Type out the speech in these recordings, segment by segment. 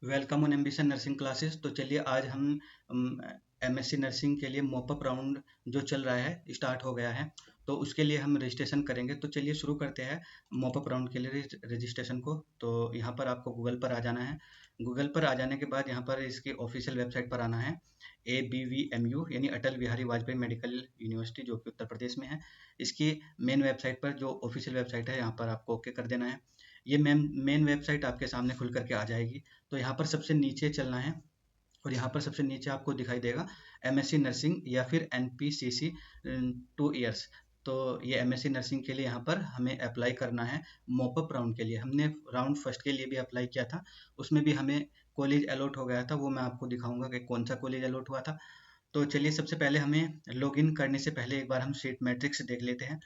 Welcome on ambition nursing classes. तो चलिए आज हम एमएससी नर्सिंग के लिए मॉपअप राउंड जो चल रहा है स्टार्ट हो गया है, तो उसके लिए हम रजिस्ट्रेशन करेंगे। तो चलिए शुरू करते हैं मॉपअप राउंड के लिए रजिस्ट्रेशन को। तो यहाँ पर आपको गूगल पर आ जाना है। गूगल पर आ जाने के बाद यहाँ पर इसकी ऑफिशियल वेबसाइट पर आना है, ABVMU यानी अटल बिहारी वाजपेयी मेडिकल यूनिवर्सिटी, जो कि उत्तर प्रदेश में है। इसकी मेन वेबसाइट पर जो ऑफिशियल वेबसाइट है यहाँ पर आपको ओके कर देना है। ये मेन वेबसाइट आपके सामने खुल करके आ जाएगी। तो यहाँ पर सबसे नीचे चलना है और यहाँ पर सबसे नीचे आपको दिखाई देगा एमएससी नर्सिंग या फिर NPCC 2 इयर्स। तो ये एमएससी नर्सिंग के लिए यहाँ पर हमें अप्लाई करना है। मॉपअप राउंड के लिए हमने राउंड फर्स्ट के लिए भी अप्लाई किया था, उसमें भी हमें कॉलेज अलॉट हो गया था। वो मैं आपको दिखाऊंगा कि कौन सा कॉलेज अलॉट हुआ था। तो चलिए सबसे पहले हमें लॉगिन करने से पहले एक बार हम सीट मैट्रिक्स देख लेते हैं।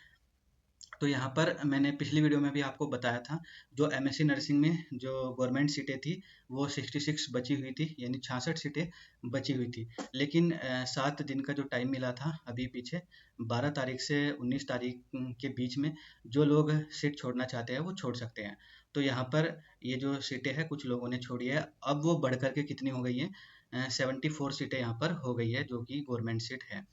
तो यहाँ पर मैंने पिछली वीडियो में भी आपको बताया था, जो एमएससी नर्सिंग में जो गवर्नमेंट सीटें थी वो 66 बची हुई थी, यानी 66 सीटें बची हुई थी। लेकिन 7 दिन का जो टाइम मिला था अभी पीछे, 12 तारीख से 19 तारीख के बीच में जो लोग सीट छोड़ना चाहते हैं वो छोड़ सकते हैं। तो यहाँ पर ये जो सीटें हैं कुछ लोगों ने छोड़ी है, अब वो बढ़ करके कितनी हो गई है, 74 सीटें यहाँ पर हो गई है, जो कि गवर्नमेंट सीट है।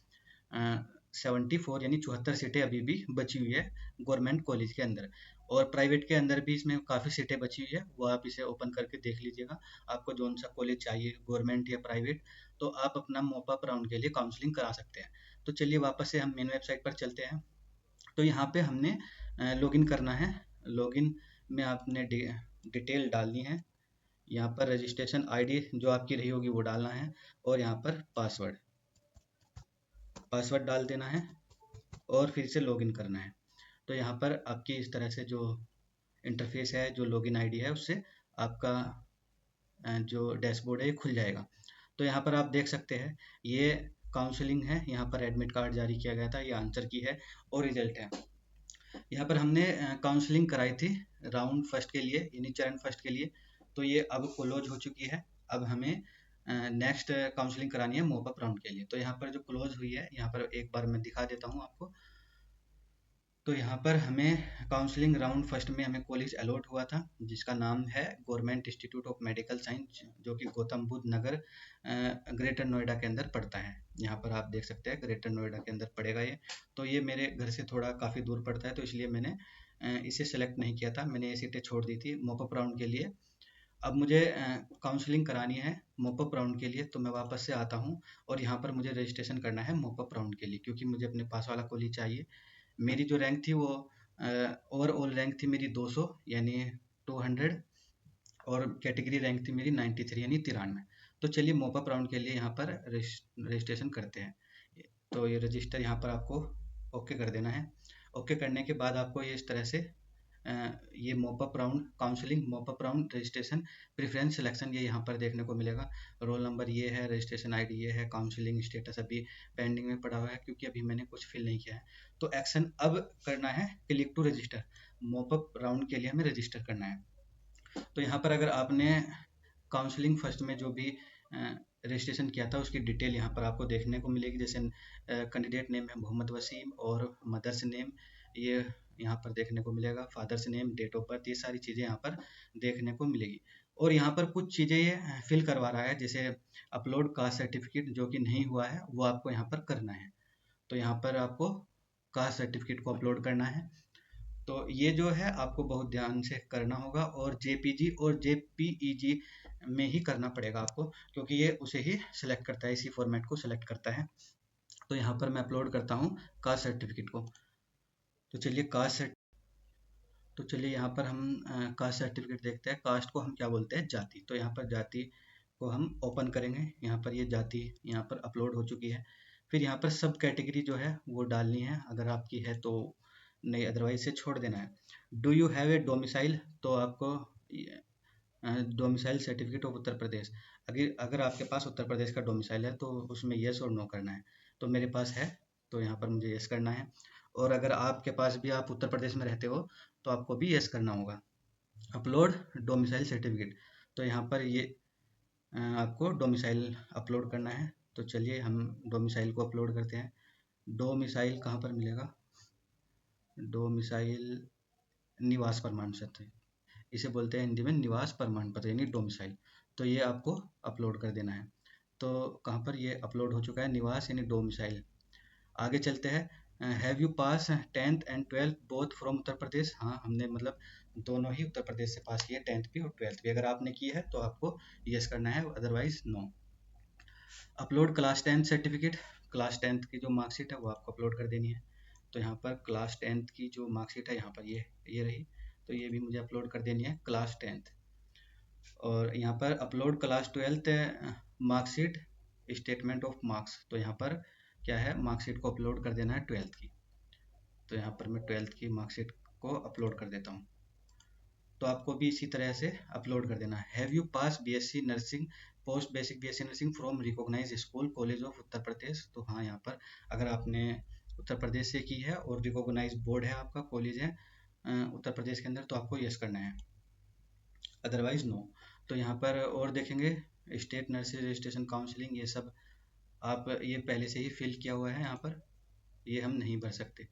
74 यानी 74 सीटें अभी भी बची हुई है गवर्नमेंट कॉलेज के अंदर। और प्राइवेट के अंदर भी इसमें काफ़ी सीटें बची हुई है, वो आप इसे ओपन करके देख लीजिएगा। आपको जौन सा कॉलेज चाहिए, गवर्नमेंट या प्राइवेट, तो आप अपना मॉपअप राउंड के लिए काउंसलिंग करा सकते हैं। तो चलिए वापस से हम मेन वेबसाइट पर चलते हैं। तो यहाँ पे हमने लॉगिन करना है। लॉगिन में आपने डिटेल डालनी है। यहाँ पर रजिस्ट्रेशन आईडी जो आपकी रही होगी वो डालना है, और यहाँ पर पासवर्ड पासवर्ड डाल देना है और फिर से लॉगिन करना है। तो यहाँ पर आपकी इस तरह से जो इंटरफेस है, जो लॉगिन आईडी है, उससे आपका जो डैशबोर्ड है ये खुल जाएगा। तो यहाँ पर आप देख सकते हैं ये काउंसलिंग है, यहाँ पर एडमिट कार्ड जारी किया गया था, ये आंसर की है और रिजल्ट है। यहाँ पर हमने काउंसलिंग कराई थी राउंड फर्स्ट के लिए, यानी चरण फर्स्ट के लिए। तो ये अब क्लोज हो चुकी है। अब हमें नेक्स्ट काउंसलिंग करानी है मॉपअप राउंड के लिए। तो यहाँ पर जो क्लोज हुई है, यहाँ पर एक बार मैं दिखा देता हूँ आपको। तो यहाँ पर हमें काउंसलिंग राउंड फर्स्ट में हमें कॉलेज अलॉट हुआ था, जिसका नाम है government institute of medical science, जो कि गौतम बुद्ध नगर ग्रेटर नोएडा के अंदर पड़ता है। यहाँ पर आप देख सकते हैं ग्रेटर नोएडा के अंदर पड़ेगा ये। तो ये मेरे घर से थोड़ा काफ़ी दूर पड़ता है, तो इसलिए मैंने इसे सेलेक्ट नहीं किया था, मैंने ये सीटें छोड़ दी थी मॉपअप राउंड के लिए। अब मुझे काउंसलिंग करानी है मॉपअप राउंड के लिए, तो मैं वापस से आता हूँ और यहाँ पर मुझे रजिस्ट्रेशन करना है मॉपअप राउंड के लिए, क्योंकि मुझे अपने पास वाला कॉलेज चाहिए। मेरी जो रैंक थी वो ओवरऑल रैंक थी मेरी 200 यानी 200, और कैटेगरी रैंक थी मेरी 93 यानी 93। तो चलिए मॉपअप राउंड के लिए यहाँ पर रजिस्ट्रेशन करते हैं। तो ये रजिस्टर यहाँ पर आपको ओके कर देना है। ओके करने के बाद आपको ये इस तरह से ये mop up round counselling, mop up round registration, preference selection, ये यहाँ पर देखने को मिलेगा। रोल नंबर ये है, रजिस्ट्रेशन आईडी ये है, काउंसलिंग स्टेटस अभी पेंडिंग में पड़ा हुआ है क्योंकि अभी मैंने कुछ फिल नहीं किया है। तो एक्शन अब करना है click to register. Mop up round के लिए हमें रजिस्टर करना है। तो यहाँ पर अगर आपने काउंसलिंग फर्स्ट में जो भी रजिस्ट्रेशन किया था उसकी डिटेल यहाँ पर आपको देखने को मिलेगी। जैसे कैंडिडेट नेम है मोहम्मद वसीम और मदर्स नेम ये यहाँ पर देखने को मिलेगा, father's name, date of birth, ये सारी चीज़ें यहाँ पर देखने को मिलेगी। और यहाँ पर कुछ चीज़ें ये फिल करवा रहा है, जैसे अपलोड कास्ट सर्टिफिकेट जो कि नहीं हुआ है वो आपको यहाँ पर करना है। तो यहाँ पर आपको कास्ट सर्टिफिकेट को अपलोड करना है। तो ये जो है आपको बहुत ध्यान से करना होगा, और JPG और JPEG में ही करना पड़ेगा आपको, क्योंकि ये उसे ही सिलेक्ट करता है, इसी फॉर्मेट को सिलेक्ट करता है। तो यहाँ पर मैं अपलोड करता हूँ कास्ट सर्टिफिकेट को। तो चलिए तो चलिए यहाँ पर हम कास्ट सर्टिफिकेट देखते हैं। कास्ट को हम क्या बोलते हैं? जाति। तो यहाँ पर जाति को हम ओपन करेंगे। यहाँ पर ये जाति यहाँ पर अपलोड हो चुकी है। फिर यहाँ पर सब कैटेगरी जो है वो डालनी है, अगर आपकी है तो नहीं, अदरवाइज से छोड़ देना है। Do you have a domicile? तो आपको डोमिसाइल सर्टिफिकेट ऑफ उत्तर प्रदेश, अगर अगर आपके पास उत्तर प्रदेश का डोमिसाइल है तो उसमें येस और नो करना है। तो मेरे पास है, तो यहाँ पर मुझे येस करना है। और अगर आपके पास भी, आप उत्तर प्रदेश में रहते हो, तो आपको भी येस करना होगा। अपलोड डोमिसाइल सर्टिफिकेट, तो यहाँ पर ये आपको डोमिसाइल अपलोड करना है। तो चलिए हम डोमिसाइल को अपलोड करते हैं। डोमिसाइल कहाँ पर मिलेगा? डोमिसाइल निवास प्रमाण पत्र, इसे बोलते हैं हिंदी में निवास प्रमाण पत्र यानी डोमिसाइल। तो ये आपको अपलोड कर देना है। तो कहाँ पर ये अपलोड हो चुका है, निवास यानी डोमिसाइल। आगे चलते हैं। Have you pass 10th and 12th both from Uttar Pradesh? हाँ, हमने मतलब दोनों ही उत्तर प्रदेश से पास किए, 10th भी और 12th भी। अगर आपने की है तो आपको यस करना है, otherwise no. Upload class 10th certificate, class 10th की जो मार्कशीट है वो आपको अपलोड कर देनी है। तो यहाँ पर क्लास 10th की जो मार्कशीट है यहाँ पर ये रही, तो ये भी मुझे अपलोड कर देनी है, क्लास 10th। और यहाँ पर upload class 12th marksheet statement of marks. तो यहाँ पर क्या है, मार्कशीट को अपलोड कर देना है 12th की। तो यहाँ पर मैं 12th की मार्कशीट को अपलोड कर देता हूँ। तो आपको भी इसी तरह से अपलोड कर देना है। Have you pass BSc nursing post basic BSc nursing from recognise school college of Uttar Pradesh? तो हाँ, यहाँ पर अगर आपने उत्तर प्रदेश से की है और रिकॉग्नाइज बोर्ड है आपका, कॉलेज है उत्तर प्रदेश के अंदर, तो आपको यस करना है, अदरवाइज नो। तो यहाँ पर और देखेंगे स्टेट नर्सिंग रजिस्ट्रेशन काउंसलिंग, ये सब आप ये पहले से ही फिल किया हुआ है, यहाँ पर ये हम नहीं भर सकते।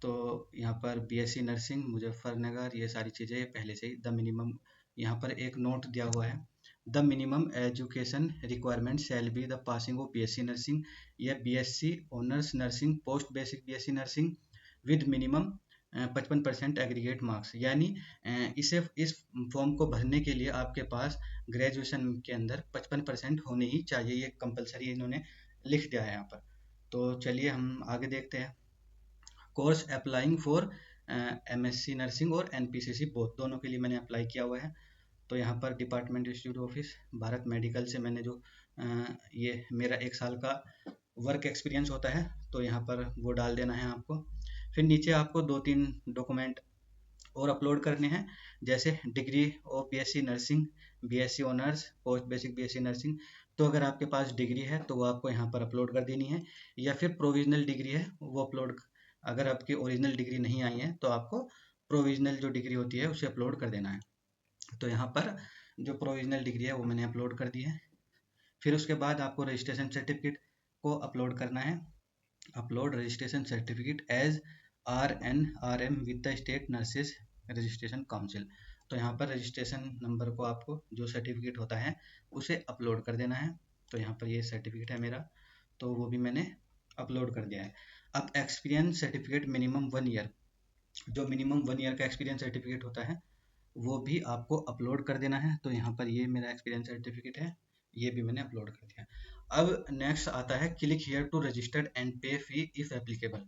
तो यहाँ पर बीएससी नर्सिंग मुजफ्फरनगर, ये सारी चीज़ें पहले से ही द मिनिमम, यहाँ पर एक नोट दिया हुआ है, the minimum education requirement shall be the passing of BSc nursing या BSc honours nursing post basic BSc nursing with minimum 55% aggregate marks. यानी इस फॉर्म को भरने के लिए आपके पास ग्रेजुएशन के अंदर 55% होने ही चाहिए, ये कंपलसरी इन्होंने लिख दिया है यहाँ पर। तो चलिए हम आगे देखते हैं। Course applying for MSc nursing और एनपीसीसी बोथ, दोनों के लिए मैंने अप्लाई किया हुआ है। तो यहाँ पर department institute office Bharat medical से मैंने जो ये मेरा 1 साल का वर्क एक्सपीरियंस होता है, तो यहाँ पर वो डाल देना है आपको। फिर नीचे आपको 2-3 डॉक्यूमेंट और अपलोड करने हैं, जैसे degree of BSc nursing, BSc honours, post basic BSc nursing. तो अगर आपके पास डिग्री है तो वो आपको यहाँ पर अपलोड कर देनी है, या फिर प्रोविजनल डिग्री है वो अपलोड, अगर आपकी ओरिजिनल डिग्री नहीं आई है तो आपको प्रोविजनल जो डिग्री होती है उसे अपलोड कर देना है। तो यहाँ पर जो प्रोविजनल डिग्री है वो मैंने अपलोड कर दी है। फिर उसके बाद आपको रजिस्ट्रेशन सर्टिफिकेट को अपलोड करना है, upload registration certificate as RNRM with the state nurses registration council. तो यहाँ पर रजिस्ट्रेशन नंबर को आपको जो सर्टिफिकेट होता है उसे अपलोड कर देना है। तो यहाँ पर ये सर्टिफिकेट है मेरा, तो वो भी मैंने अपलोड कर दिया है। अब एक्सपीरियंस सर्टिफिकेट मिनिमम 1 ईयर, जो मिनिमम 1 ईयर का एक्सपीरियंस सर्टिफिकेट होता है वो भी आपको अपलोड कर देना है। तो यहाँ पर ये मेरा एक्सपीरियंस सर्टिफिकेट है, ये भी मैंने अपलोड कर दिया। अब नेक्स्ट आता है click here to registered and pay fee if applicable,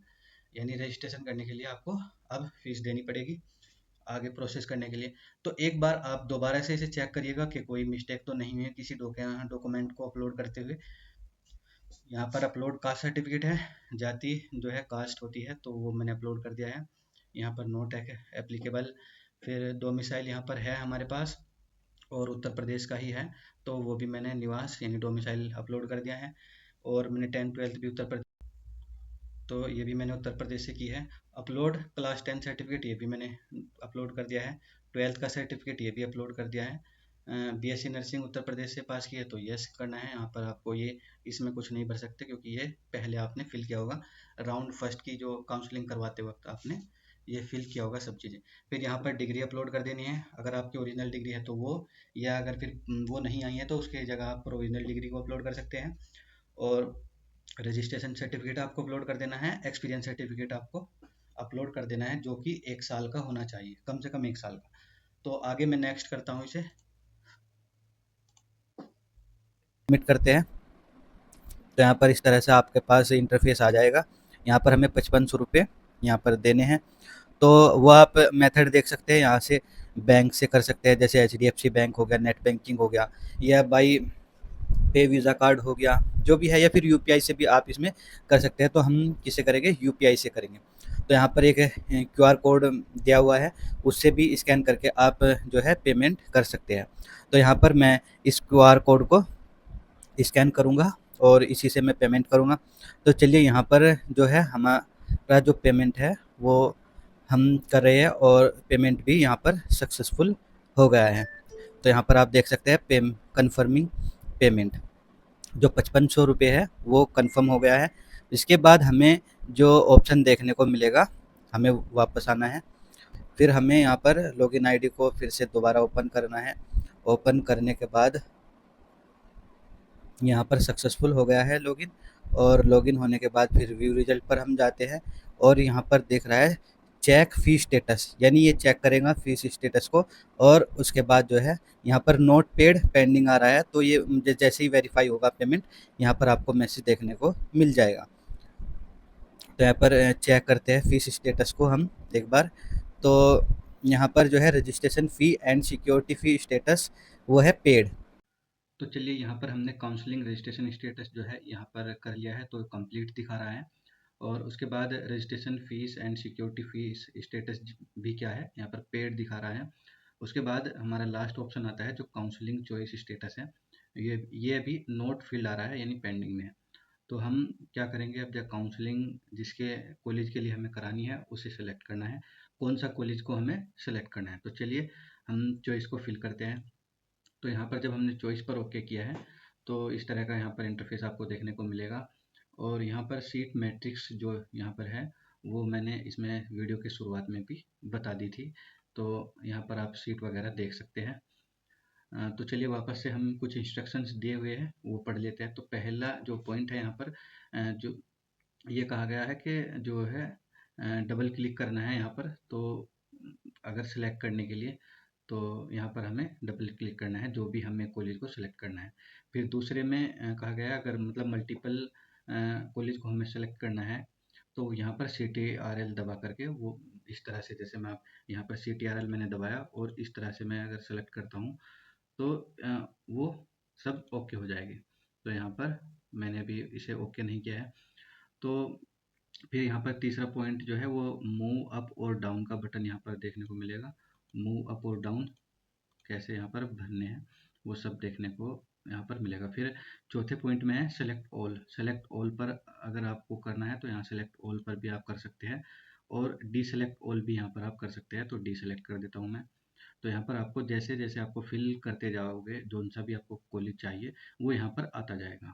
यानी रजिस्ट्रेशन करने के लिए आपको अब फीस देनी पड़ेगी आगे प्रोसेस करने के लिए। तो एक बार आप दोबारा से इसे चेक करिएगा कि कोई मिस्टेक तो नहीं हुई है किसी डॉक्यूमेंट को अपलोड करते हुए। यहाँ पर अपलोड कास्ट सर्टिफिकेट है, जाति जो है कास्ट होती है तो वो मैंने अपलोड कर दिया है। यहाँ पर नोट है एप्लीकेबल। फिर डोमिसाइल यहाँ पर है हमारे पास और उत्तर प्रदेश का ही है, तो वो भी मैंने निवास यानी डोमिसाइल अपलोड कर दिया है। और मैंने 10th-12th भी उत्तर प्रदेश, तो ये भी मैंने उत्तर प्रदेश से की है। अपलोड क्लास 10 सर्टिफिकेट, ये भी मैंने अपलोड कर दिया है। 12th का सर्टिफिकेट ये भी अपलोड कर दिया है। बीएससी नर्सिंग उत्तर प्रदेश से पास की है तो यस करना है। यहाँ पर आपको ये इसमें कुछ नहीं भर सकते क्योंकि ये पहले आपने फिल किया होगा, राउंड फर्स्ट की जो काउंसलिंग करवाते वक्त आपने ये फिल किया होगा सब चीज़ें। फिर यहाँ पर डिग्री अपलोड कर देनी है, अगर आपकी ओरिजिनल डिग्री है तो वो, या अगर फिर वो नहीं आई है तो उसकी जगह आप प्रोविजनल डिग्री को अपलोड कर सकते हैं। और रजिस्ट्रेशन सर्टिफिकेट आपको अपलोड कर देना है, एक्सपीरियंस सर्टिफिकेट आपको अपलोड कर देना है जो कि 1 साल का होना चाहिए, कम से कम 1 साल का। तो आगे मैं नेक्स्ट करता हूँ इसे सबमिट करते हैं। तो यहाँ पर इस तरह से आपके पास इंटरफेस आ जाएगा। यहाँ पर हमें 5500 रुपये यहाँ पर देने हैं। तो वो आप मेथड देख सकते हैं, यहाँ से बैंक से कर सकते हैं, जैसे HDFC बैंक हो गया, नेट बैंकिंग हो गया, या बाई पे वीज़ा कार्ड हो गया, जो भी है, या फिर यूपीआई से भी आप इसमें कर सकते हैं। तो हम किससे करेंगे, यूपीआई से करेंगे। तो यहाँ पर एक क्यूआर कोड दिया हुआ है, उससे भी स्कैन करके आप जो है पेमेंट कर सकते हैं। तो यहाँ पर मैं इस क्यूआर कोड को स्कैन करूँगा और इसी से मैं पेमेंट करूँगा। तो चलिए यहाँ पर जो है हमारा जो पेमेंट है वो हम कर रहे हैं और पेमेंट भी यहाँ पर सक्सेसफुल हो गया है। तो यहाँ पर आप देख सकते हैं कन्फर्मिंग पेमेंट, जो 5500 रुपये है वो कंफर्म हो गया है। इसके बाद हमें जो ऑप्शन देखने को मिलेगा, हमें वापस आना है, फिर हमें यहाँ पर लॉगिन आईडी को फिर से दोबारा ओपन करना है। ओपन करने के बाद यहाँ पर सक्सेसफुल हो गया है लॉगिन, और लॉगिन होने के बाद फिर व्यू रिजल्ट पर हम जाते हैं और यहाँ पर देख रहा है चेक फ़ी स्टेटस, यानी ये चेक करेगा फ़ीस स्टेटस को, और उसके बाद जो है यहाँ पर नोट पेड पेंडिंग आ रहा है, तो ये जैसे ही वेरीफाई होगा पेमेंट, यहाँ पर आपको मैसेज देखने को मिल जाएगा। तो यहाँ पर चेक करते हैं फ़ीस स्टेटस को हम एक बार। तो यहाँ पर जो है registration fee and security fee status वो है पेड। तो चलिए यहाँ पर हमने काउंसलिंग रजिस्ट्रेशन स्टेटस जो है यहाँ पर कर लिया है, तो कंप्लीट दिखा रहा है। और उसके बाद registration fees and security fees status भी क्या है, यहाँ पर पेड दिखा रहा है। उसके बाद हमारा लास्ट ऑप्शन आता है जो काउंसलिंग चॉइस स्टेटस है, ये अभी नोट फिल्ड आ रहा है, यानी पेंडिंग में है। तो हम क्या करेंगे, अब जब काउंसलिंग जिसके कॉलेज के लिए हमें करानी है उसे सेलेक्ट करना है, कौन सा कॉलेज को हमें सेलेक्ट करना है। तो चलिए हम चॉइस को फिल करते हैं। तो यहाँ पर जब हमने चॉइस पर ओके किया है तो इस तरह का यहाँ पर इंटरफेस आपको देखने को मिलेगा। और यहाँ पर सीट मैट्रिक्स जो यहाँ पर है वो मैंने इसमें वीडियो के शुरुआत में भी बता दी थी, तो यहाँ पर आप सीट वगैरह देख सकते हैं। तो चलिए वापस से हम कुछ इंस्ट्रक्शंस दिए हुए हैं वो पढ़ लेते हैं। तो पहला जो पॉइंट है यहाँ पर जो ये कहा गया है कि जो है डबल क्लिक करना है यहाँ पर। तो अगर सेलेक्ट करने के लिए तो यहाँ पर हमें डबल क्लिक करना है जो भी हमें कॉलेज को सिलेक्ट करना है। फिर दूसरे में कहा गया है अगर मतलब मल्टीपल कॉलेज को हमें सेलेक्ट करना है तो यहाँ पर CTRL दबा करके वो इस तरह से, जैसे मैं यहाँ पर CTRL मैंने दबाया और इस तरह से मैं अगर सेलेक्ट करता हूँ तो वो सब ओके हो जाएगी। तो यहाँ पर मैंने अभी इसे ओके नहीं किया है। तो फिर यहाँ पर तीसरा पॉइंट जो है वो मूव अप और डाउन का बटन यहाँ पर देखने को मिलेगा। मूव अप और डाउन कैसे यहाँ पर भरने हैं वो सब देखने को यहाँ पर मिलेगा। फिर चौथे पॉइंट में है सेलेक्ट ऑल पर अगर आपको करना है तो यहाँ सेलेक्ट ऑल पर भी आप कर सकते हैं, और डी सेलेक्ट ऑल भी यहाँ पर आप कर सकते हैं। तो डी सेलेक्ट कर देता हूँ मैं। तो यहाँ पर आपको जैसे जैसे आपको फिल करते जाओगे जोन सा भी आपको कॉलेज चाहिए वो यहाँ पर आता जाएगा,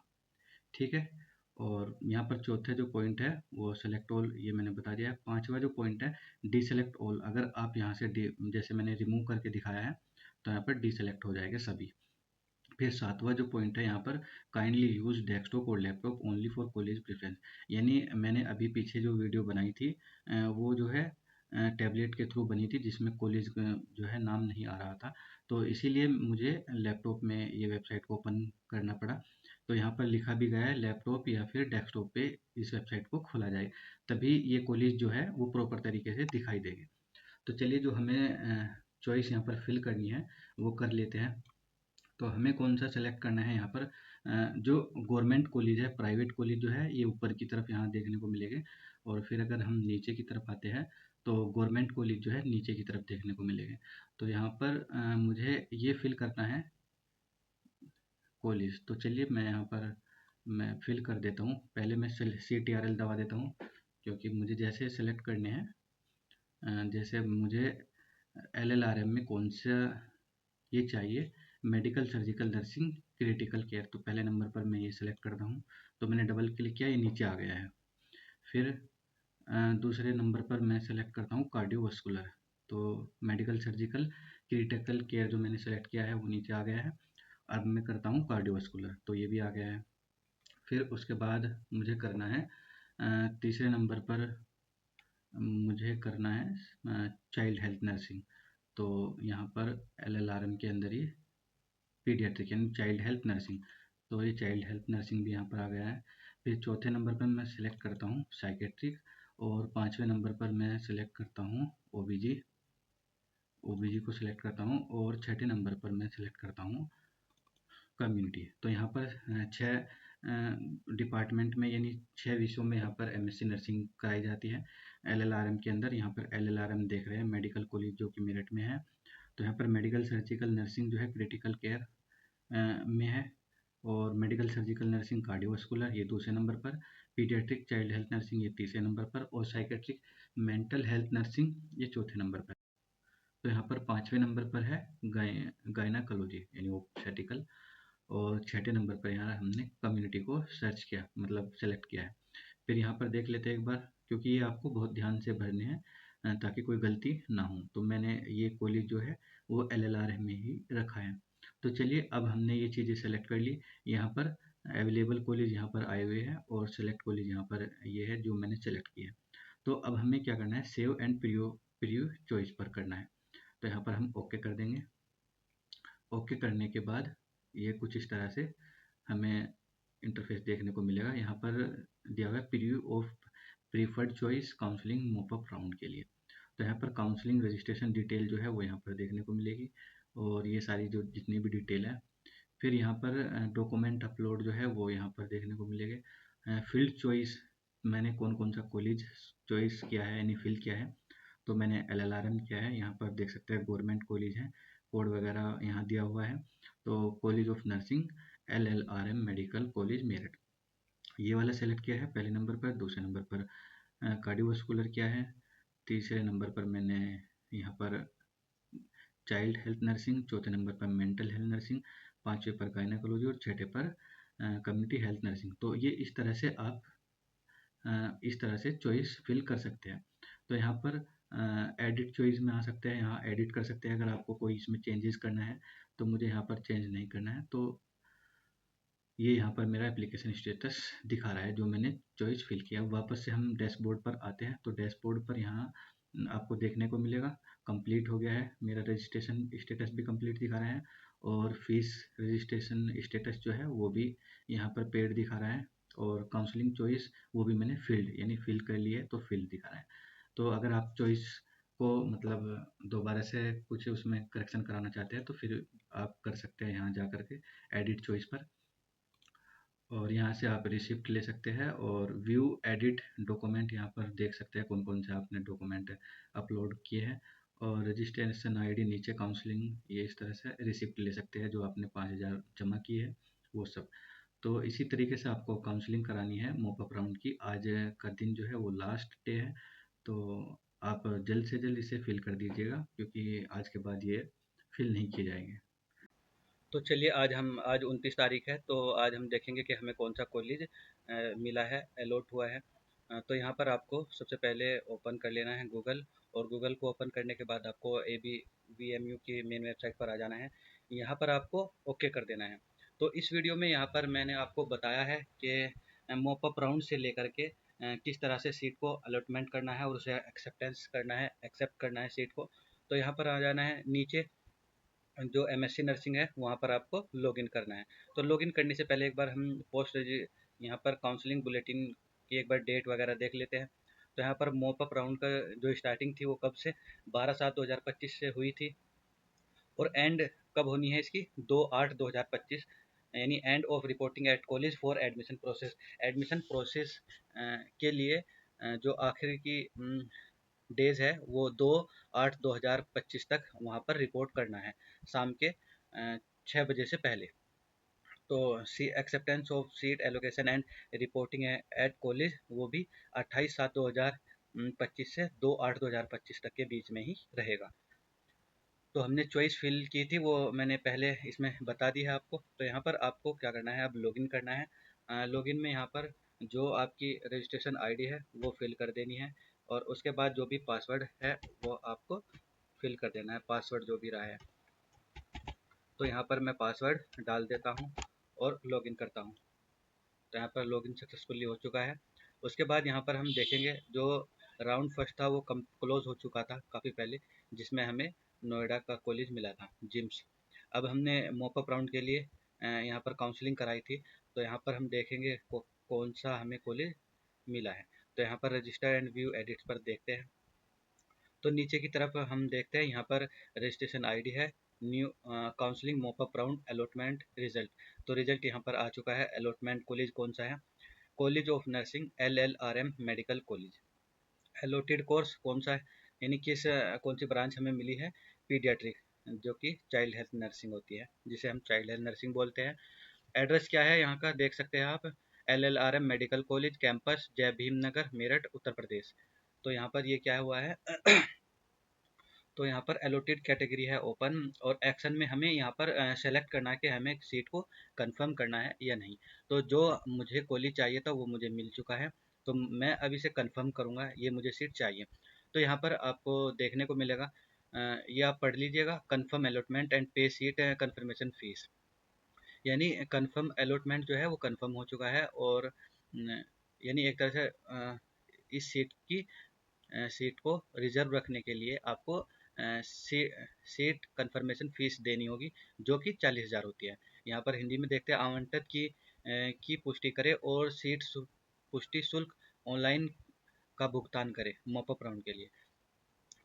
ठीक है। और यहाँ पर चौथे जो पॉइंट है वो सेलेक्ट ऑल, ये मैंने बता दिया है। पांचवा जो पॉइंट है डी सेलेक्ट ऑल, अगर आप यहाँ से जैसे मैंने रिमूव करके दिखाया है तो यहाँ पर डी सेलेक्ट हो जाएंगे सभी। फिर सातवां जो पॉइंट है यहाँ पर काइंडली यूज डेस्कटॉप और laptop only for college preference, यानी मैंने अभी पीछे जो वीडियो बनाई थी वो जो है टैबलेट के थ्रू बनी थी जिसमें कॉलेज जो है नाम नहीं आ रहा था, तो इसीलिए मुझे लैपटॉप में ये वेबसाइट को ओपन करना पड़ा। तो यहाँ पर लिखा भी गया है लैपटॉप या फिर डेस्कटॉप पे इस वेबसाइट को खोला जाए, तभी ये कॉलेज जो है वो प्रॉपर तरीके से दिखाई देगी। तो चलिए जो हमें चॉइस यहाँ पर फिल करनी है वो कर लेते हैं। तो हमें कौन सा सेलेक्ट करना है यहाँ पर जो गवर्नमेंट कॉलेज है, प्राइवेट कॉलेज जो है ये ऊपर की तरफ यहाँ देखने को मिलेंगे। और फिर अगर हम नीचे की तरफ आते हैं तो गवर्नमेंट कॉलेज जो है नीचे की तरफ देखने को मिलेंगे। तो यहाँ पर मुझे ये फिल करना है कॉलेज। तो चलिए मैं यहाँ पर मैं फिल कर देता हूँ। पहले मैं CTRL दबा देता हूँ क्योंकि मुझे जैसे सेलेक्ट करने हैं जैसे मुझे LLRM में कौन सा ये चाहिए, medical surgical nursing critical care, तो पहले नंबर पर मैं ये सेलेक्ट करता हूँ। तो मैंने डबल क्लिक किया, ये नीचे आ गया है। फिर दूसरे नंबर पर मैं सेलेक्ट करता हूँ कार्डियोवास्कुलर, तो मेडिकल सर्जिकल क्रिटिकल केयर जो मैंने सेलेक्ट किया है वो नीचे आ गया है। अब मैं करता हूँ कार्डियोवास्कुलर, तो ये भी आ गया है। फिर उसके बाद मुझे करना है तीसरे नंबर पर मुझे करना है चाइल्ड हेल्थ नर्सिंग, तो यहाँ पर LLRM के अंदर ही पीडियाट्रिक यानी चाइल्ड हेल्थ नर्सिंग, तो ये चाइल्ड हेल्थ नर्सिंग भी यहाँ पर आ गया है। फिर चौथे नंबर पर मैं सिलेक्ट करता हूँ साइकेट्रिक, और पाँचवें नंबर पर मैं सिलेक्ट करता हूँ ओबीजी, ओबीजी को सिलेक्ट करता हूँ, और छठे नंबर पर मैं सिलेक्ट करता हूँ कम्युनिटी। तो यहाँ पर छः डिपार्टमेंट में यानी छः विषयों में यहाँ पर MSc नर्सिंग कराई जाती है LLRM के अंदर। यहाँ पर LLRM देख रहे हैं मेडिकल कॉलेज जो कि मेरठ में है। तो यहाँ पर मेडिकल सर्जिकल नर्सिंग जो है क्रिटिकल केयर में है, और मेडिकल सर्जिकल नर्सिंग कार्डियोवास्कुलर ये दूसरे नंबर पर, पीडियाट्रिक चाइल्ड हेल्थ नर्सिंग ये तीसरे नंबर पर, और साइकेट्रिक मेंटल हेल्थ नर्सिंग ये चौथे नंबर पर। तो यहाँ पर पाँचवें नंबर पर है गायनाकोलॉजी यानी ऑब्स्टेट्रिकल, और छठे नंबर पर यहाँ हमने कम्युनिटी को सर्च किया मतलब सेलेक्ट किया है। फिर यहाँ पर देख लेते हैं एक बार, क्योंकि ये आपको बहुत ध्यान से भरने हैं ताकि कोई गलती ना हो। तो मैंने ये कॉलेज जो है वो LLR में ही रखा है। तो चलिए, अब हमने ये चीज़ें सेलेक्ट कर ली। यहाँ पर अवेलेबल कॉलेज यहाँ पर आए हुए हैं और सेलेक्ट कॉलेज यहाँ पर ये है जो मैंने सेलेक्ट किया है। तो अब हमें क्या करना है, सेव एंड प्रीव्यू चॉइस पर करना है। तो यहाँ पर हम ओके कर देंगे। ओके करने के बाद ये कुछ इस तरह से हमें इंटरफेस देखने को मिलेगा। यहाँ पर दिया हुआ है preview of preferred choice counselling mop-up round के लिए। तो यहाँ पर काउंसलिंग रजिस्ट्रेशन डिटेल जो है वो यहाँ पर देखने को मिलेगी, और ये सारी जो जितनी भी डिटेल है। फिर यहाँ पर डॉक्यूमेंट अपलोड जो है वो यहाँ पर देखने को मिलेगा। फील्ड चॉइस, मैंने कौन कौन सा कॉलेज चॉइस किया है यानी फिल किया है। तो मैंने LLRM किया है। यहाँ पर देख सकते हैं गवर्नमेंट कॉलेज है, कोड वगैरह यहाँ दिया हुआ है। तो college of nursing LLRM medical college Meerut, ये वाला सेलेक्ट किया है पहले नंबर पर। दूसरे नंबर पर कार्डियोवास्कुलर किया है। तीसरे नंबर पर मैंने यहाँ पर चाइल्ड हेल्थ नर्सिंग, चौथे नंबर पर मेंटल हेल्थ नर्सिंग, पांचवें पर गायनेकोलॉजी और छठे पर कम्युनिटी हेल्थ नर्सिंग। तो ये इस तरह से आप इस तरह से चॉइस फिल कर सकते हैं। तो यहाँ पर एडिट चॉइस में आ सकते हैं, यहाँ एडिट कर सकते हैं अगर आपको कोई इसमें चेंजेस करना है। तो मुझे यहाँ पर चेंज नहीं करना है, तो ये यहाँ पर मेरा एप्लीकेशन स्टेटस दिखा रहा है जो मैंने चॉइस फिल किया। वापस से हम डैशबोर्ड पर आते हैं। तो डैशबोर्ड पर यहाँ आपको देखने को मिलेगा कंप्लीट हो गया है, मेरा रजिस्ट्रेशन स्टेटस भी कंप्लीट दिखा रहा है, और फीस रजिस्ट्रेशन स्टेटस जो है वो भी यहाँ पर पेड दिखा रहा है, और काउंसलिंग चॉइस वो भी मैंने फिल्ड यानी फिल कर लिया है तो फिल दिखा रहा है। तो अगर आप चॉइस को मतलब दोबारा से कुछ उसमें करेक्शन कराना चाहते हैं तो फिर आप कर सकते हैं यहाँ जा करके एडिट चॉइस पर, और यहाँ से आप रिसिप्ट ले सकते हैं और व्यू एडिट डॉक्यूमेंट यहाँ पर देख सकते हैं कौन कौन से आपने डॉक्यूमेंट अपलोड किए हैं, और रजिस्ट्रेशन आईडी नीचे काउंसलिंग, ये इस तरह से रिसिप्ट ले सकते हैं जो आपने 5,000 जमा की है वो सब। तो इसी तरीके से आपको काउंसलिंग करानी है मोपअप राउंड की। आज का दिन जो है वो लास्ट डे है, तो आप जल्द से जल्द इसे फिल कर दीजिएगा क्योंकि आज के बाद ये फिल नहीं किए जाएंगे। तो चलिए, आज 29 तारीख है, तो आज हम देखेंगे कि हमें कौन सा कॉलेज मिला है, अलॉट हुआ है। तो यहाँ पर आपको सबसे पहले ओपन कर लेना है गूगल, और गूगल को ओपन करने के बाद आपको ABVMU की मेन वेबसाइट पर आ जाना है। यहाँ पर आपको ओके कर देना है। तो इस वीडियो में यहाँ पर मैंने आपको बताया है कि मोपअप राउंड से लेकर के किस तरह से सीट को अलॉटमेंट करना है और उसे एक्सेप्टेंस करना है, एक्सेप्ट करना है सीट को। तो यहाँ पर आ जाना है नीचे, जो MSc नर्सिंग है वहाँ पर आपको लॉगिन करना है। तो लॉगिन करने से पहले एक बार हम यहाँ पर काउंसलिंग बुलेटिन की एक बार डेट वगैरह देख लेते हैं। तो यहाँ पर मोपअप राउंड का जो स्टार्टिंग थी वो कब से 12/7/2025 से हुई थी, और एंड कब होनी है इसकी 2/8/2025, यानी end of reporting at college for admission process. Admission process के लिए जो आखिर की डेज है वो 2/8/2025 तक वहाँ पर रिपोर्ट करना है, शाम के 6 बजे से पहले। तो C acceptance of seat allocation and reporting at college वो भी 28/7/2025 से 2/8/2025 तक के बीच में ही रहेगा। तो हमने चॉइस फिल की थी वो मैंने पहले इसमें बता दी है आपको। तो यहाँ पर आपको क्या करना है, अब लॉगिन करना है। लॉगिन में यहाँ पर जो आपकी रजिस्ट्रेशन आईडी है वो फिल कर देनी है, और उसके बाद जो भी पासवर्ड है वो आपको फिल कर देना है, पासवर्ड जो भी रहा है। तो यहाँ पर मैं पासवर्ड डाल देता हूँ और लॉगिन करता हूँ। तो यहाँ पर लॉगिन सक्सेसफुली हो चुका है। उसके बाद यहाँ पर हम देखेंगे जो राउंड फर्स्ट था वो क्लोज हो चुका था काफ़ी पहले, जिसमें हमें नोएडा का कॉलेज मिला था, जिम्स। अब हमने मॉपअप राउंड के लिए यहाँ पर काउंसलिंग कराई थी। तो यहाँ पर हम देखेंगे कौन सा हमें कॉलेज मिला है। तो यहाँ पर रजिस्टर एंड व्यू एडिट्स पर देखते हैं। तो नीचे की तरफ हम देखते हैं यहाँ पर रजिस्ट्रेशन आईडी है, new counselling mop up round allotment result. तो रिजल्ट यहाँ पर आ चुका है। अलॉटमेंट कॉलेज कौन सा है, college of nursing LLRM medical college. Allotted course कौन सा है, यानी किस कौन सी ब्रांच हमें मिली है, पीडियाट्रिक, जो कि चाइल्ड हेल्थ नर्सिंग होती है, जिसे हम चाइल्ड हेल्थ नर्सिंग बोलते हैं। एड्रेस क्या है यहाँ का देख सकते हैं आप, LLRM मेडिकल कॉलेज कैंपस, जय भीम नगर, मेरठ, उत्तर प्रदेश। तो यहाँ पर ये क्या हुआ है तो यहाँ पर एलोटेड कैटेगरी है ओपन, और एक्शन में हमें यहाँ पर सेलेक्ट करना है कि हमें सीट को कंफर्म करना है या नहीं। तो जो मुझे कॉलेज चाहिए था वो मुझे मिल चुका है, तो मैं अब इसे कंफर्म करूँगा, ये मुझे सीट चाहिए। तो यहाँ पर आपको देखने को मिलेगा, ये आप पढ़ लीजिएगा, कन्फर्म अलॉटमेंट एंड पे सीट कन्फर्मेशन फीस। यानी कन्फर्म अलॉटमेंट जो है वो कन्फर्म हो चुका है, और यानी एक तरह से इस सीट को रिजर्व रखने के लिए आपको सीट कंफर्मेशन फीस देनी होगी, जो कि 40,000 होती है। यहाँ पर हिंदी में देखते हैं, आवंटित की पुष्टि करें और सीट पुष्टि शुल्क ऑनलाइन का भुगतान करें मॉपअप राउंड के लिए।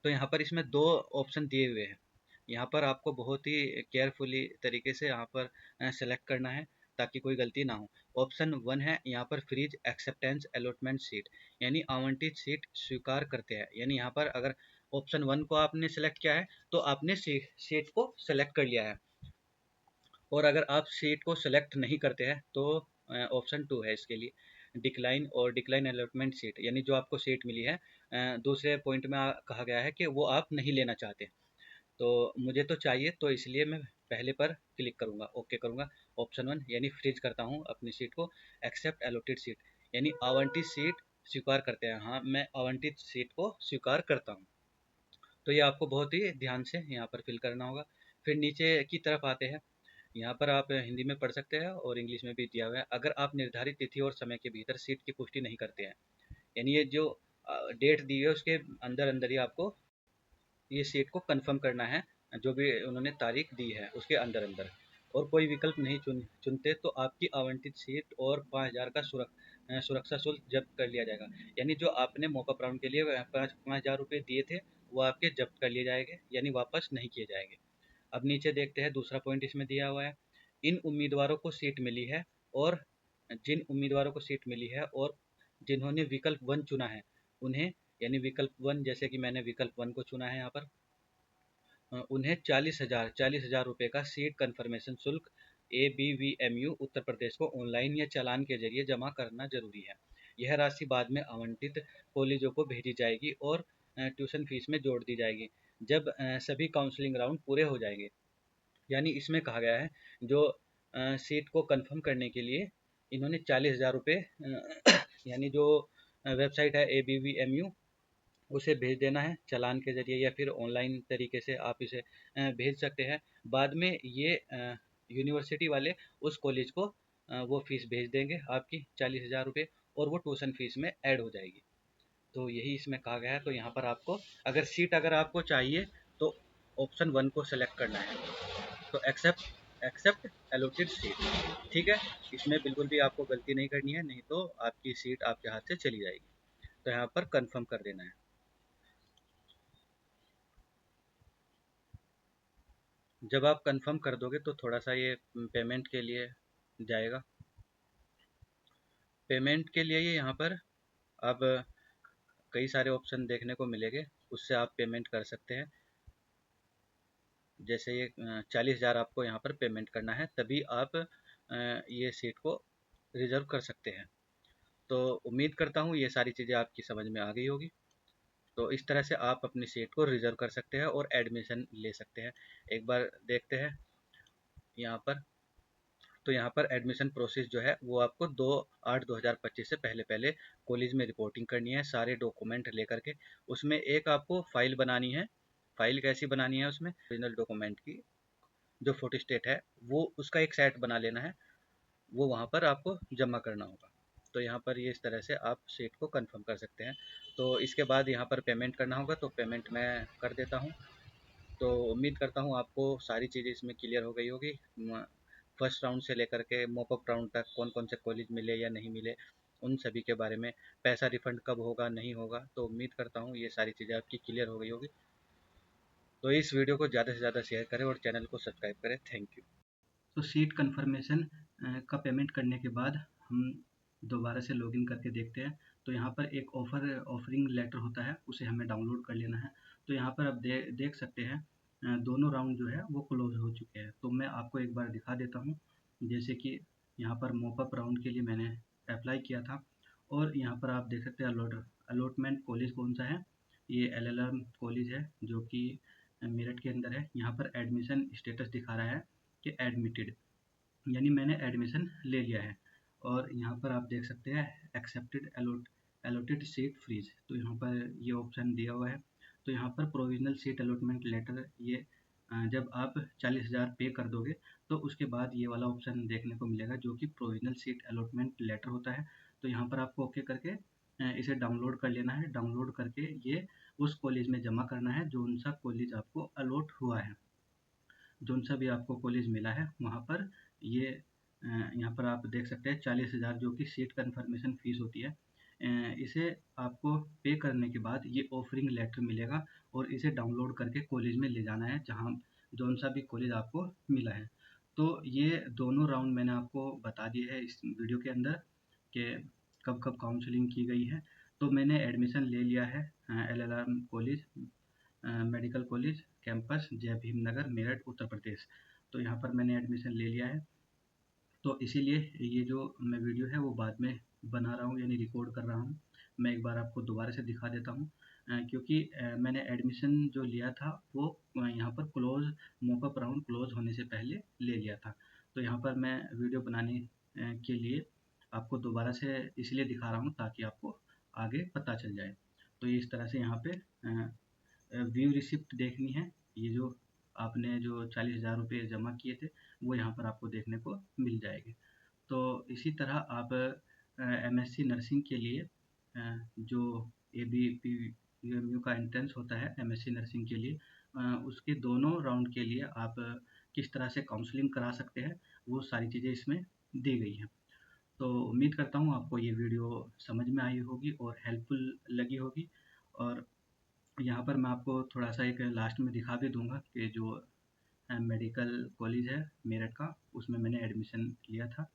तो यहाँ पर इसमें दो ऑप्शन दिए हुए हैं। यहाँ पर आपको बहुत ही केयरफुली तरीके से यहाँ पर सेलेक्ट करना है ताकि कोई गलती ना हो। ऑप्शन 1 है यहाँ पर फ्रीज एक्सेप्टेंस अलॉटमेंट सीट, यानी आवंटित सीट स्वीकार करते हैं। यानी यहाँ पर अगर ऑप्शन 1 को आपने सेलेक्ट किया है तो आपने सीट को सेलेक्ट कर लिया है, और अगर आप सीट को सेलेक्ट नहीं करते हैं तो ऑप्शन 2 है इसके लिए, डिक्लाइन और डिक्लाइन अलॉटमेंट सीट, यानी जो आपको सीट मिली है दूसरे पॉइंट में कहा गया है कि वो आप नहीं लेना चाहते, तो मुझे तो चाहिए, तो इसलिए मैं पहले पर क्लिक करूँगा, ओके करूँगा। ऑप्शन 1 यानी फ्रीज करता हूँ अपनी सीट को, एक्सेप्ट अलॉटेड सीट यानी आवंटित सीट स्वीकार करते हैं, हाँ मैं आवंटित सीट को स्वीकार करता हूँ। तो ये आपको बहुत ही ध्यान से यहाँ पर फिल करना होगा। फिर नीचे की तरफ आते हैं, यहाँ पर आप हिंदी में पढ़ सकते हैं और इंग्लिश में भी दिया हुआ है, अगर आप निर्धारित तिथि और समय के भीतर सीट की पुष्टि नहीं करते हैं, यानी ये जो डेट दी है उसके अंदर अंदर ही आपको ये सीट को कंफर्म करना है, जो भी उन्होंने तारीख दी है उसके अंदर अंदर, और कोई विकल्प नहीं चुनते तो आपकी आवंटित सीट और 5,000 का सुरक्षा शुल्क जब्त कर लिया जाएगा। यानी जो आपने मॉकअप राउंड के लिए 5,000 रुपये दिए थे वो आपके जब्त कर लिए जाएंगे, यानी वापस नहीं किए जाएंगे। अब नीचे देखते हैं, दूसरा पॉइंट इसमें दिया हुआ है, इन उम्मीदवारों को सीट मिली है और जिन उम्मीदवारों को सीट मिली है और जिन्होंने विकल्प 1 चुना है उन्हें, यानी विकल्प 1 जैसे कि मैंने विकल्प 1 को चुना है यहाँ पर, उन्हें 40,000 रुपये का सीट कन्फर्मेशन शुल्क ABVMU उत्तर प्रदेश को ऑनलाइन या चालान के जरिए जमा करना जरूरी है। यह राशि बाद में आवंटित कॉलेजों को भेजी जाएगी और ट्यूशन फीस में जोड़ दी जाएगी जब सभी काउंसलिंग राउंड पूरे हो जाएंगे। यानी इसमें कहा गया है जो सीट को कंफर्म करने के लिए इन्होंने 40,000 रुपये यानी जो वेबसाइट है ABVMU उसे भेज देना है चालान के ज़रिए, या फिर ऑनलाइन तरीके से आप इसे भेज सकते हैं। बाद में ये यूनिवर्सिटी वाले उस कॉलेज को वो फ़ीस भेज देंगे आपकी 40,000 रुपये, और वो ट्यूशन फ़ीस में ऐड हो जाएगी। तो यही इसमें कहा गया है। तो यहाँ पर आपको अगर आपको चाहिए तो ऑप्शन 1 को सेलेक्ट करना है, तो एक्सेप्ट एक्सेप्ट एलोटेड सीट, ठीक है। इसमें बिल्कुल भी आपको गलती नहीं करनी है, नहीं तो आपकी सीट आपके हाथ से चली जाएगी। तो यहाँ पर कंफर्म कर देना है। जब आप कंफर्म कर दोगे तो थोड़ा सा ये पेमेंट के लिए जाएगा। पेमेंट के लिए ये यहाँ पर अब कई सारे ऑप्शन देखने को मिलेंगे, उससे आप पेमेंट कर सकते हैं। जैसे ये 40,000 आपको यहाँ पर पेमेंट करना है, तभी आप ये सीट को रिज़र्व कर सकते हैं। तो उम्मीद करता हूँ ये सारी चीज़ें आपकी समझ में आ गई होगी। तो इस तरह से आप अपनी सीट को रिज़र्व कर सकते हैं और एडमिशन ले सकते हैं। एक बार देखते हैं यहाँ पर। तो यहाँ पर एडमिशन प्रोसेस जो है वो आपको 2/8/2025 से पहले पहले कॉलेज में रिपोर्टिंग करनी है, सारे डॉक्यूमेंट लेकर के। उसमें एक आपको फ़ाइल बनानी है। फ़ाइल कैसी बनानी है, उसमें ओरिजिनल डॉक्यूमेंट की जो फोटोस्टेट है वो उसका एक सेट बना लेना है, वो वहाँ पर आपको जमा करना होगा। तो यहाँ पर ये इस तरह से आप सीट को कंफर्म कर सकते हैं। तो इसके बाद यहाँ पर पेमेंट करना होगा, तो पेमेंट मैं कर देता हूँ। तो उम्मीद करता हूँ आपको सारी चीज़ें इसमें क्लियर हो गई होगी। फर्स्ट राउंड से लेकर के मॉपअप राउंड तक कौन कौन से कॉलेज मिले या नहीं मिले, उन सभी के बारे में, पैसा रिफंड कब होगा नहीं होगा, तो उम्मीद करता हूँ ये सारी चीज़ें आपकी क्लियर हो गई होगी। तो इस वीडियो को ज़्यादा से ज़्यादा शेयर करें और चैनल को सब्सक्राइब करें। Thank you. तो सीट कन्फर्मेशन का पेमेंट करने के बाद हम दोबारा से लॉगिन करके देखते हैं। तो यहाँ पर एक ऑफरिंग लेटर होता है, उसे हमें डाउनलोड कर लेना है। तो यहाँ पर आप देख सकते हैं दोनों राउंड जो है वो क्लोज हो चुके हैं। तो मैं आपको एक बार दिखा देता हूँ। जैसे कि यहाँ पर मॉपअप राउंड के लिए मैंने अप्लाई किया था, और यहाँ पर आप देख सकते हैं अलॉटमेंट कॉलेज कौन सा है, ये LLM कॉलेज है जो कि मेरठ के अंदर है। यहाँ पर एडमिशन स्टेटस दिखा रहा है कि एडमिटेड, यानी मैंने एडमिशन ले लिया है। और यहाँ पर आप देख सकते हैं एक्सेप्टेड अलॉटेड सीट फ्रीज, तो यहाँ पर ये ऑप्शन दिया हुआ है। तो यहाँ पर प्रोविजनल सीट अलॉटमेंट लेटर, ये जब आप 40,000 पे कर दोगे तो उसके बाद ये वाला ऑप्शन देखने को मिलेगा जो कि प्रोविजनल सीट अलॉटमेंट लेटर होता है। तो यहाँ पर आपको ओके करके इसे डाउनलोड कर लेना है। डाउनलोड करके ये उस कॉलेज में जमा करना है जो उनसा कॉलेज आपको अलॉट हुआ है, जो सा भी आपको कॉलेज मिला है वहाँ पर। ये यहाँ पर आप देख सकते हैं 40,000 जो कि सीट कन्फर्मेशन फीस होती है। इसे आपको पे करने के बाद ये ऑफरिंग लेटर मिलेगा और इसे डाउनलोड करके कॉलेज में ले जाना है जहाँ जौन सा भी कॉलेज आपको मिला है। तो ये दोनों राउंड मैंने आपको बता दिए है इस वीडियो के अंदर कि कब कब काउंसलिंग की गई है। तो मैंने एडमिशन ले लिया है LLR college, medical college campus जय भीम नगर मेरठ उत्तर प्रदेश। तो यहाँ पर मैंने एडमिशन ले लिया है। तो इसीलिए ये जो मैं वीडियो है वो बाद में बना रहा हूँ, यानी रिकॉर्ड कर रहा हूँ। मैं एक बार आपको दोबारा से दिखा देता हूँ क्योंकि मैंने एडमिशन जो लिया था वो यहाँ पर क्लोज मॉकअप राउंड क्लोज होने से पहले ले लिया था। तो यहाँ पर मैं वीडियो बनाने के लिए आपको दोबारा से इसलिए दिखा रहा हूँ ताकि आपको आगे पता चल जाए। तो ये इस तरह से यहाँ पे व्यू रिसिप्ट देखनी है। ये जो आपने जो 40,000 रुपये जमा किए थे वो यहाँ पर आपको देखने को मिल जाएगी। तो इसी तरह आप MSc नर्सिंग के लिए जो ABPU का एंट्रेंस होता है MSc नर्सिंग के लिए, उसके दोनों राउंड के लिए आप किस तरह से काउंसलिंग करा सकते हैं वो सारी चीज़ें इसमें दी गई हैं। तो उम्मीद करता हूँ आपको ये वीडियो समझ में आई होगी और हेल्पफुल लगी होगी। और यहाँ पर मैं आपको थोड़ा सा एक लास्ट में दिखा भी दूंगा कि जो मेडिकल कॉलेज है मेरठ का उसमें मैंने एडमिशन लिया था।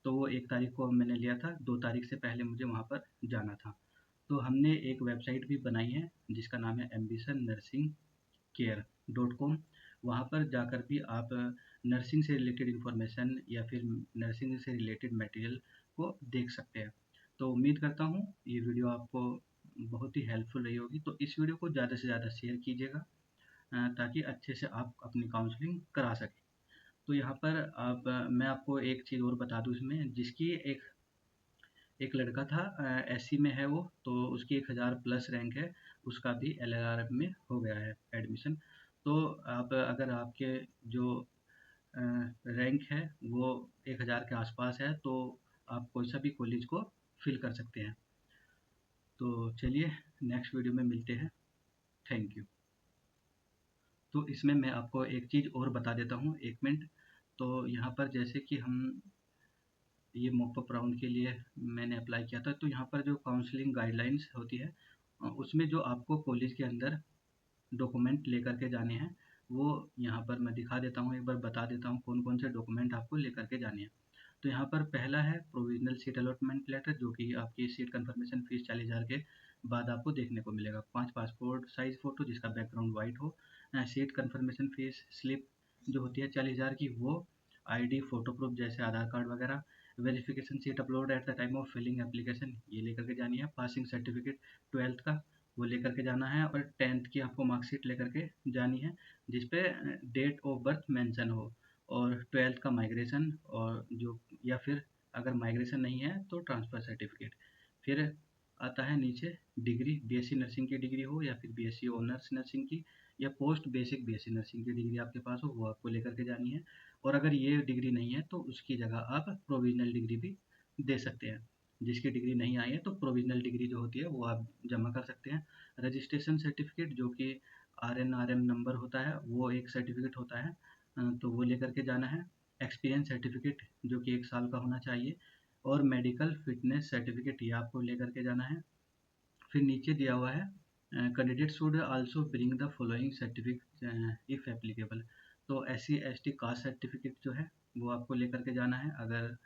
तो वो 1 तारीख को मैंने लिया था, 2 तारीख से पहले मुझे वहाँ पर जाना था। तो हमने एक वेबसाइट भी बनाई है जिसका नाम है ambitionnursingcare.com। वहाँ पर जाकर भी आप नर्सिंग से रिलेटेड इन्फॉर्मेशन या फिर नर्सिंग से रिलेटेड मटेरियल को देख सकते हैं। तो उम्मीद करता हूँ ये वीडियो आपको बहुत ही हेल्पफुल रही होगी। तो इस वीडियो को ज़्यादा से ज़्यादा शेयर कीजिएगा ताकि अच्छे से आप अपनी काउंसलिंग करा सकें। तो यहाँ पर आप मैं आपको एक चीज़ और बता दूँ इसमें, जिसकी एक एक लड़का था SC में है वो, तो उसकी 1,000 प्लस रैंक है, उसका भी LLR में हो गया है एडमिशन। तो आप अगर आपके जो रैंक है वो 1,000 के आसपास है तो आप कोई सा भी कॉलेज को फिल कर सकते हैं। तो चलिए नेक्स्ट वीडियो में मिलते हैं। Thank you. तो इसमें मैं आपको एक चीज़ और बता देता हूँ, 1 मिनट। तो यहाँ पर जैसे कि हम ये मॉपअप राउंड के लिए मैंने अप्लाई किया था, तो यहाँ पर जो काउंसलिंग गाइडलाइंस होती है उसमें जो आपको कॉलेज के अंदर डॉक्यूमेंट लेकर के जाने हैं वो यहाँ पर मैं दिखा देता हूँ, एक बार बता देता हूँ कौन कौन से डॉक्यूमेंट आपको लेकर के जाने हैं। तो यहाँ पर पहला है प्रोविजनल सीट अलॉटमेंट लेटर, जो कि आपकी सीट कंफर्मेशन फीस 40,000 के बाद आपको देखने को मिलेगा। 5 पासपोर्ट साइज फ़ोटो जिसका बैकग्राउंड वाइट हो। सीट कंफर्मेशन फीस स्लिप जो होती है 40,000 की, वो ID फ़ोटो प्रूफ जैसे आधार कार्ड वगैरह। Verification sheet upload at the time of filling application, ये लेकर के जानी है। पासिंग सर्टिफिकेट 12th का वो लेकर के जाना है। और 10th की आपको मार्कशीट लेकर के जानी है जिस पे डेट ऑफ बर्थ मेंशन हो। और 12th का माइग्रेशन, और जो या फिर अगर माइग्रेशन नहीं है तो ट्रांसफ़र सर्टिफिकेट। फिर आता है नीचे डिग्री, BSc नर्सिंग की डिग्री हो या फिर BSc ऑनर्स नर्सिंग की, या पोस्ट बेसिक BSc नर्सिंग की डिग्री आपके पास हो वो आपको लेकर के जानी है। और अगर ये डिग्री नहीं है तो उसकी जगह आप प्रोविजनल डिग्री भी दे सकते हैं। जिसकी डिग्री नहीं आई है तो प्रोविजनल डिग्री जो होती है वो आप जमा कर सकते हैं। रजिस्ट्रेशन सर्टिफिकेट जो कि RNRM नंबर होता है, वो एक सर्टिफिकेट होता है, तो वो लेकर के जाना है। एक्सपीरियंस सर्टिफिकेट जो कि 1 साल का होना चाहिए। और मेडिकल फिटनेस सर्टिफिकेट ये आपको लेकर के जाना है। फिर नीचे दिया हुआ है candidate should also bring the following certificate if applicable. तो SC ST कास्ट सर्टिफिकेट जो है वो आपको लेकर के जाना है अगर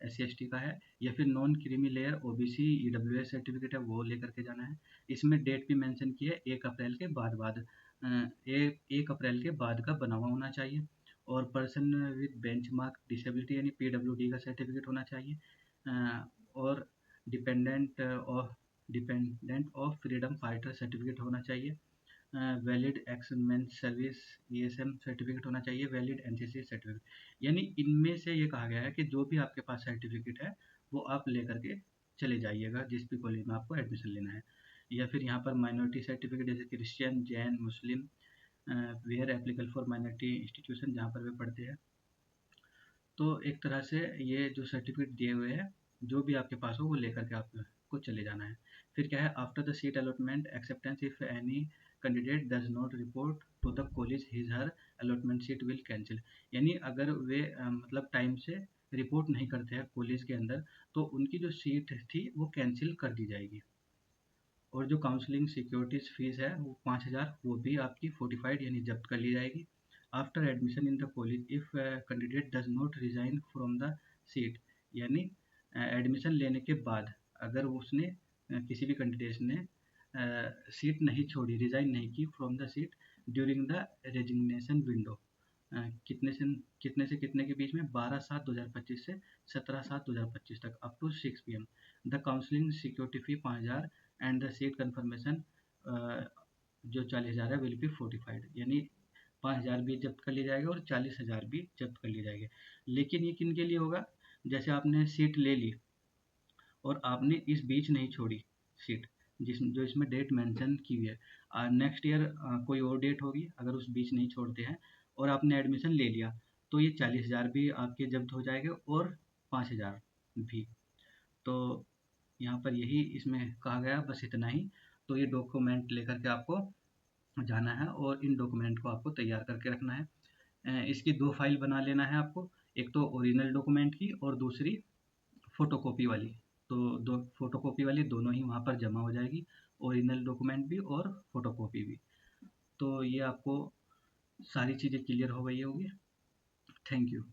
SC ST का है। या फिर non creamy layer OBC EWS certificate है वो लेकर के जाना है। इसमें डेट भी मेंशन की है 1 अप्रैल के बाद 1 अप्रैल के बाद का बना हुआ होना चाहिए। और पर्सन विद बेंचमार्क डिसेबिलिटी यानी PWD का सर्टिफिकेट होना चाहिए। और डिपेंडेंट और dependent of freedom fighter certificate होना चाहिए। वैलिड एक्समेंट सर्विस ESM सर्टिफिकेट होना चाहिए। Valid NCC certificate. यानी इनमें से ये कहा गया है कि जो भी आपके पास सर्टिफिकेट है वो आप लेकर के चले जाइएगा जिस भी कॉलेज में आपको एडमिशन लेना है। या फिर यहाँ पर माइनॉरिटी सर्टिफिकेट जैसे Christian, Jain, Muslim, where applicable for minority institution जहाँ पर वे पढ़ते हैं। तो एक तरह से ये जो सर्टिफिकेट दिए हुए हैं, जो भी आपके पास हो वो लेकर के आपको चले जाना है। फिर क्या है, after the seat allotment acceptance if any candidate does not report to the college his her allotment seat will cancel. यानी अगर वे मतलब टाइम से रिपोर्ट नहीं करते हैं कॉलेज के अंदर, तो उनकी जो सीट थी वो कैंसिल कर दी जाएगी। और जो काउंसलिंग सिक्योरिटीज फीस है वो 5,000, वो भी आपकी फोर्टिफाइड यानी जब्त कर ली जाएगी। After admission in the college if candidate does not resign from the seat, यानी एडमिशन लेने के बाद अगर उसने किसी भी कैंडिडेट ने सीट नहीं छोड़ी, रिजाइन नहीं की from the seat during the resignation window, कितने से कितने के बीच में, 12/7/2025 से 17/7/2025 तक, up to 6 PM, the counselling security fee 5,000 and the seat confirmation जो 40,000 है विल बी फोर्टिफाइड, यानी 5,000 भी जब्त कर लिया जाएगा और 40,000 भी जब्त कर लिए जाएंगे। लेकिन ये किन के लिए होगा, जैसे आपने सीट ले ली और आपने इस बीच नहीं छोड़ी सीट, जो इसमें डेट मेंशन की हुई है, नेक्स्ट ईयर कोई और डेट होगी, अगर उस बीच नहीं छोड़ते हैं और आपने एडमिशन ले लिया, तो ये 40,000 भी आपके जब्त हो जाएंगे और 5,000 भी। तो यहाँ पर यही इसमें कहा गया, बस इतना ही। तो ये डॉक्यूमेंट लेकर के आपको जाना है और इन डॉक्यूमेंट को आपको तैयार करके रखना है। इसकी 2 फाइल बना लेना है आपको, एक तो ओरिजिनल डॉक्यूमेंट की और दूसरी फ़ोटोकॉपी वाली। तो दो फ़ोटोकॉपी वाली दोनों ही वहाँ पर जमा हो जाएगी, ओरिजिनल डॉक्यूमेंट भी और फ़ोटोकॉपी भी। तो ये आपको सारी चीज़ें क्लियर हो गई होगी। Thank you.